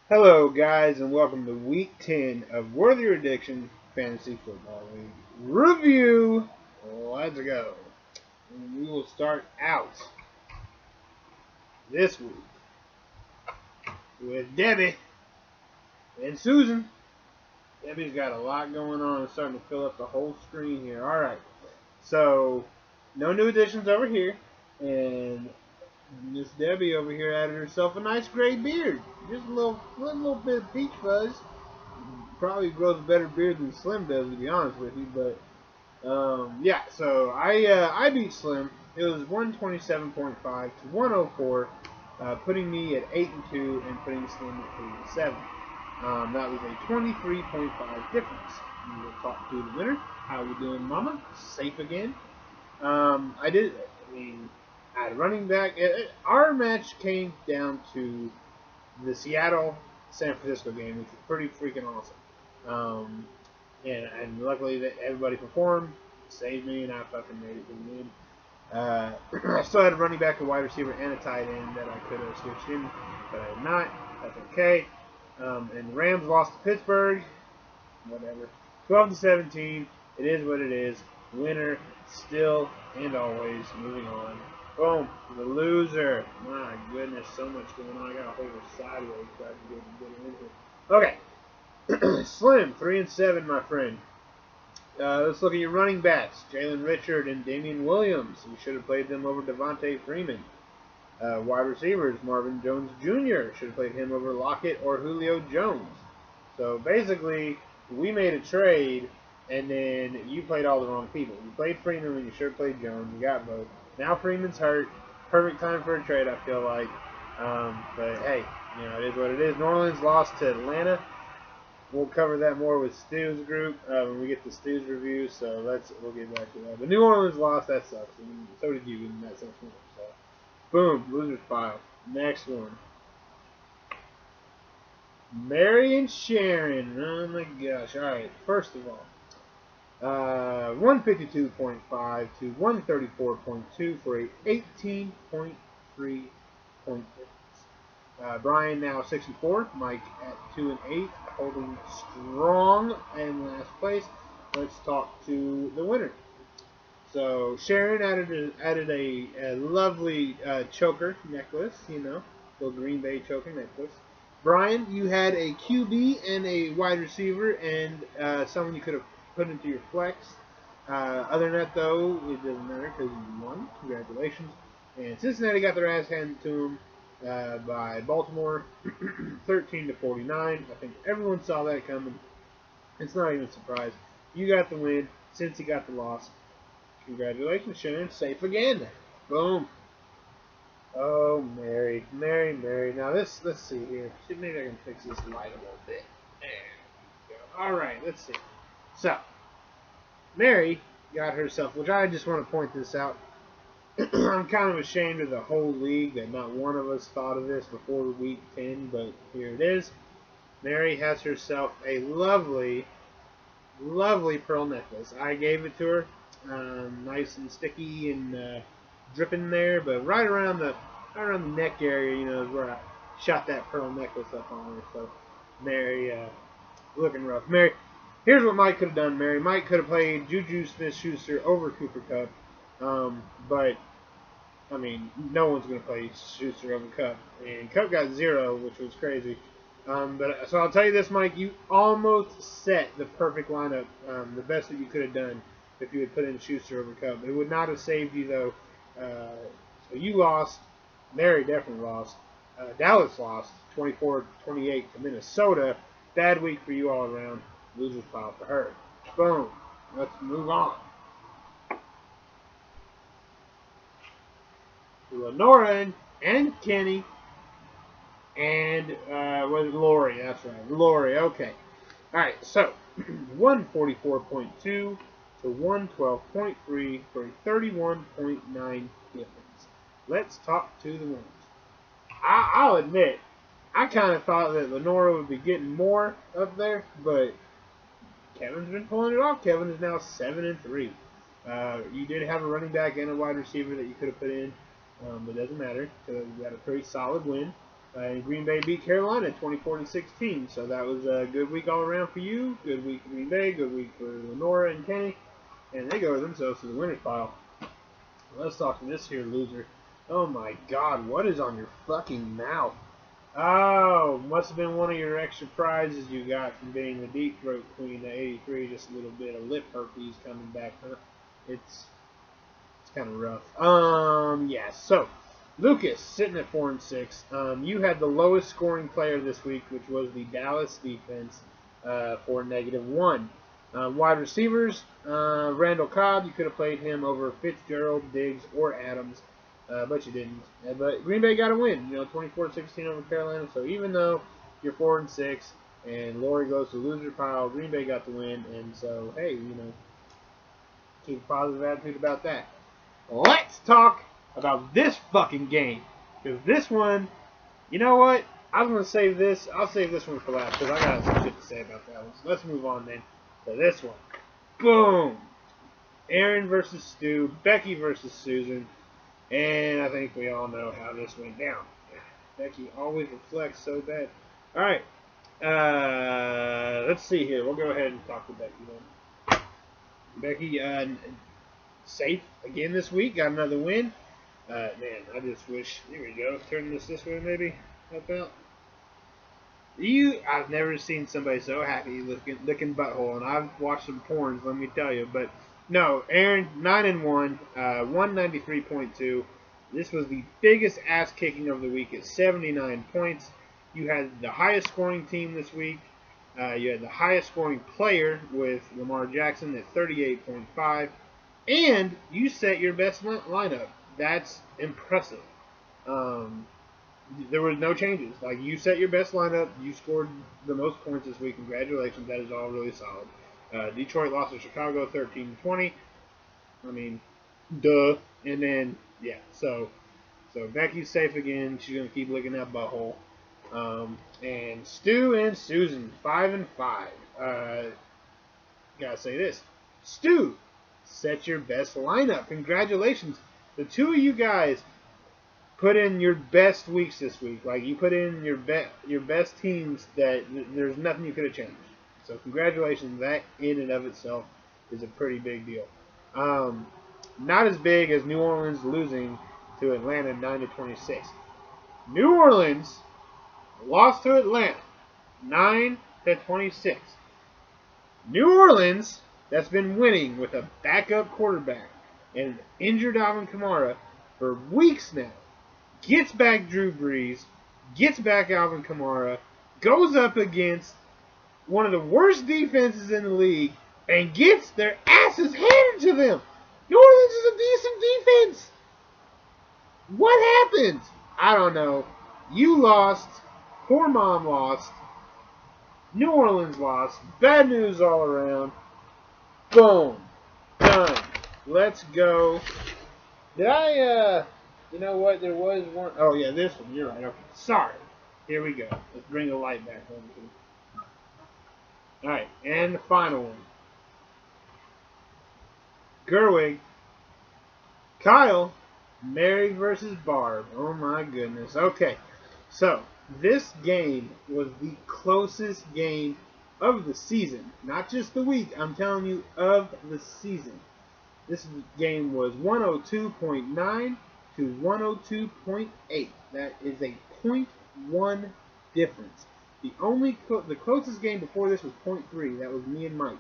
Hello, guys, and welcome to Week 10 of Worthy Addiction Fantasy Football League Review. Let's go. And we will start out this week with Debbie and Susan. Debbie's got a lot going on. It's starting to fill up the whole screen here. All right, so no new additions over here, and Miss Debbie over here added herself a nice gray beard. Just a little bit of peach fuzz. Probably grows a better beard than Slim does, to be honest with you. But yeah, so I beat Slim. It was 127.5 to 104, putting me at 8-2 and putting Slim at 3-7. That was a 23.5 difference. We will talk to the winner. How we doing, Mama? Safe again? I did. I mean, at running back, our match came down to the Seattle San Francisco game, which was pretty freaking awesome. And luckily that everybody performed, saved me, and I fucking made it to the win. I still had a running back, a wide receiver, and a tight end that I could have switched in, but I did not. That's okay. And the Rams lost to Pittsburgh. Whatever. 12-17. It is what it is. Winner, still and always. Moving on. Boom. The loser. My goodness, so much going on. I gotta hold her sideways so I can get her in here. Okay. Slim, 3-7, my friend. Let's look at your running backs. Jalen Richard and Damian Williams. You should have played them over Devontae Freeman. Wide receivers, Marvin Jones Jr. Should have played him over Lockett or Julio Jones. So basically, we made a trade, and then you played all the wrong people. You played Freeman when you should have played Jones. You got both. Now Freeman's hurt. Perfect time for a trade, I feel like. But hey, it is what it is. New Orleans lost to Atlanta. We'll cover that more with Stu's group when we get to Stu's review. So we'll get back to that. But New Orleans lost. That sucks. And so did you, and that sucks more. So boom, losers file. Next one. Mary and Sharon. Oh my gosh. Alright, first of all. 152.5 to 134.2 for a 18.3 point difference. Brian now 64. Mike at 2-8, holding strong in last place. Let's talk to the winner. So Sharon added a lovely choker necklace, little Green Bay choker necklace. Brian, you had a QB and a wide receiver and someone you could have put into your flex. Other than that, though, it doesn't matter because you won. Congratulations. And Cincinnati got their ass handed to them by Baltimore, 13-49. I think everyone saw that coming. It's not even a surprise. You got the win. Cincy got the loss. Congratulations, Sharon. Safe again. Boom. Oh, Mary. Now, let's see here. Maybe I can fix this light a little bit. There we go. All right, let's see. So, Mary got herself, which I just want to point this out. I'm kind of ashamed of the whole league that not one of us thought of this before week 10, but here it is. Mary has herself a lovely, lovely pearl necklace. I gave it to her. Nice and sticky and dripping there, but right around the neck area, is where I shot that pearl necklace up on her. So, Mary, looking rough. Mary, here's what Mike could have done, Mary. Mike could have played Juju Smith-Schuster over Cooper Kupp, but, I mean, no one's going to play Schuster over Kupp. And Kupp got 0, which was crazy. So I'll tell you this, Mike, you almost set the perfect lineup, the best that you could have done if you had put in Schuster over Kupp. It would not have saved you, though. So you lost. Mary definitely lost. Dallas lost 24-28 to Minnesota. Bad week for you all around. Losers pile for her. Boom. Let's move on. Lenora and Kenny and was it Lori? That's right, Lori. Okay. All right. So 144.2 to 112.3 for a 31.9 difference. Let's talk to the winners. I'll admit, I kind of thought that Lenora would be getting more up there, but Kevin's been pulling it off. Kevin is now 7-3. You did have a running back and a wide receiver that you could have put in, but it doesn't matter because you got a pretty solid win. Green Bay beat Carolina 24-16. So that was a good week all around for you. Good week for Green Bay. Good week for Lenora and Kenny. And they go themselves to the winners pile. Let's talk to this here loser. Oh my God, what is on your fucking mouth? Oh, must have been one of your extra prizes you got from being the Deep Throat Queen at 83. Just a little bit of lip herpes coming back, huh? It's kind of rough. Yeah. So, Lucas sitting at 4-6. You had the lowest scoring player this week, which was the Dallas defense for -1. Wide receivers, Randall Cobb. You could have played him over Fitzgerald, Diggs, or Adams. But you didn't. But Green Bay got a win, 24-16 over Carolina. So even though you're 4-6 and Lori goes to loser pile, Green Bay got the win. And so, hey, keep a positive attitude about that. Let's talk about this fucking game. Because this one, you know what? I was going to save this. I'll save this one for last because I got some shit to say about that one. So let's move on then to this one. Boom. Aaron versus Stu. Becky versus Susan. And I think we all know how this went down. Becky always reflects so bad. Alright. Let's see here. We'll go ahead and talk to Becky then. Becky, safe again this week. Got another win. Man, I just wish. Here we go. Turn this way maybe. Help out. I've never seen somebody so happy licking butthole. And I've watched some porns, let me tell you. But no, Aaron, 9-1, 193.2. This was the biggest ass kicking of the week at 79 points. You had the highest scoring team this week. You had the highest scoring player with Lamar Jackson at 38.5. And you set your best lineup. That's impressive. There was no changes. Like, you set your best lineup. You scored the most points this week. Congratulations. That is all really solid. Detroit lost to Chicago 13-20. I mean, duh. And then, yeah. So Becky's safe again. She's going to keep licking that butthole. And Stu and Susan, 5-5. Gotta say this. Stu, set your best lineup. Congratulations. The two of you guys put in your best weeks this week. Like, you put in your best teams that there's nothing you could have changed. So congratulations. That in and of itself is a pretty big deal. Not as big as New Orleans losing to Atlanta 9-26. New Orleans lost to Atlanta 9-26. New Orleans, that's been winning with a backup quarterback and an injured Alvin Kamara for weeks now, gets back Drew Brees, gets back Alvin Kamara, goes up against one of the worst defenses in the league, and gets their asses handed to them. New Orleans is a decent defense. What happened? I don't know. You lost. Poor mom lost. New Orleans lost. Bad news all around. Boom. Done. Let's go. Did I, you know what? There was one. Oh, yeah, this one. You're right. Okay. Sorry. Here we go. Let's bring the light back home. Alright, and the final one. Gerwig. Kyle. Mary versus Barb. Oh, my goodness. Okay. So, this game was the closest game of the season. Not just the week. I'm telling you, of the season. This game was 102.9 to 102.8. That is a 0.1 difference. The closest game before this was 0.3. That was me and Mike.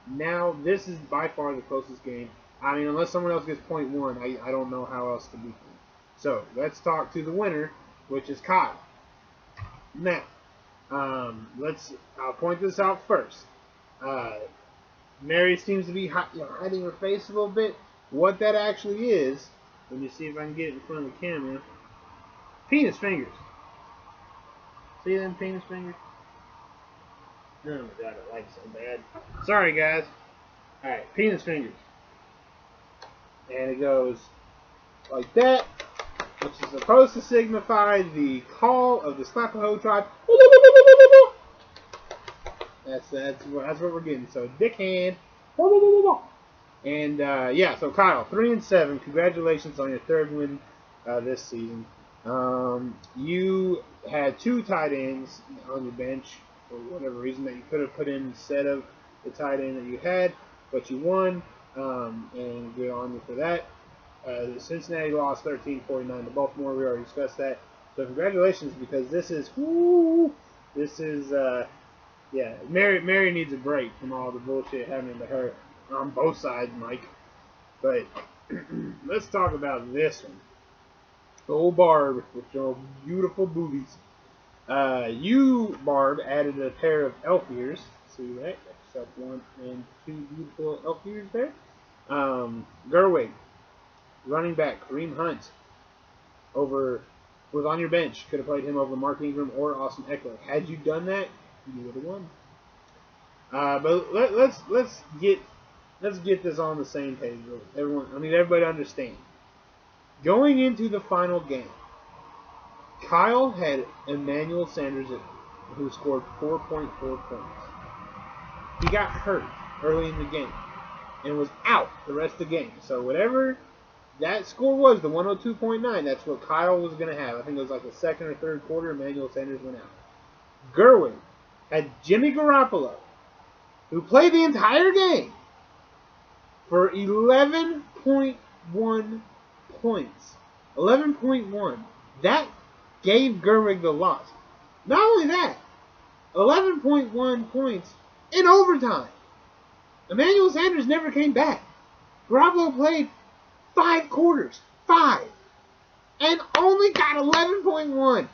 Now, this is by far the closest game. I mean, unless someone else gets 0.1, I don't know how else to beat them. So, let's talk to the winner, which is Kyle. Now, I'll point this out first. Mary seems to be hiding her face a little bit. What that actually is, let me see if I can get it in front of the camera. Penis fingers. See them penis fingers? Oh my god, I like it so bad. Sorry, guys. Alright, penis fingers. And it goes like that, which is supposed to signify the call of the Slapaho tribe. That's what we're getting. So, dick hand. And, yeah, so Kyle, 3-7. Congratulations on your third win this season. You had 2 tight ends on your bench for whatever reason that you could have put in instead of the tight end that you had, but you won, and good on you for that. Cincinnati lost 13-49 to Baltimore. We already discussed that. So congratulations, because this is, yeah, Mary needs a break from all the bullshit happening to her on both sides, Mike. But let's talk about this one. Old Barb with your beautiful boobies. You, Barb, added a pair of elf ears. See that? That's up 1 and 2 beautiful elf ears there. Gerwig, running back, Kareem Hunt, was on your bench. Could have played him over Mark Ingram or Austin Eckler. Had you done that, you would have won. But let's get this on the same page. Everybody understand. Going into the final game, Kyle had Emmanuel Sanders who scored 4.4 points. He got hurt early in the game and was out the rest of the game. So whatever that score was, the 102.9, that's what Kyle was going to have. I think it was like the second or third quarter, Emmanuel Sanders went out. Gerwin had Jimmy Garoppolo, who played the entire game, for 11.1 points. 11.1. That gave Gerwig the loss. Not only that, 11.1 points in overtime. Emmanuel Sanders never came back. Garoppolo played 5 quarters. 5. And only got 11.1.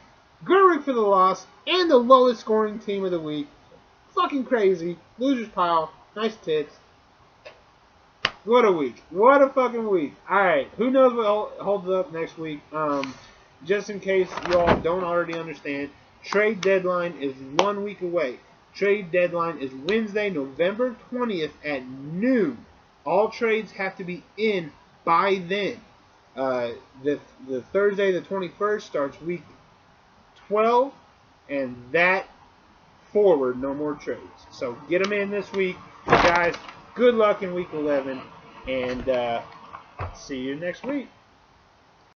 Gerwig for the loss and the lowest scoring team of the week. Fucking crazy. Losers pile. Nice tits. What a week. What a fucking week. Alright, who knows what holds up next week. Just in case you all don't already understand, trade deadline is 1 week away. Trade deadline is Wednesday, November 20th at noon. All trades have to be in by then. The Thursday, the 21st, starts week 12, and that forward, no more trades. So get them in this week. Guys, good luck in week 11, and see you next week.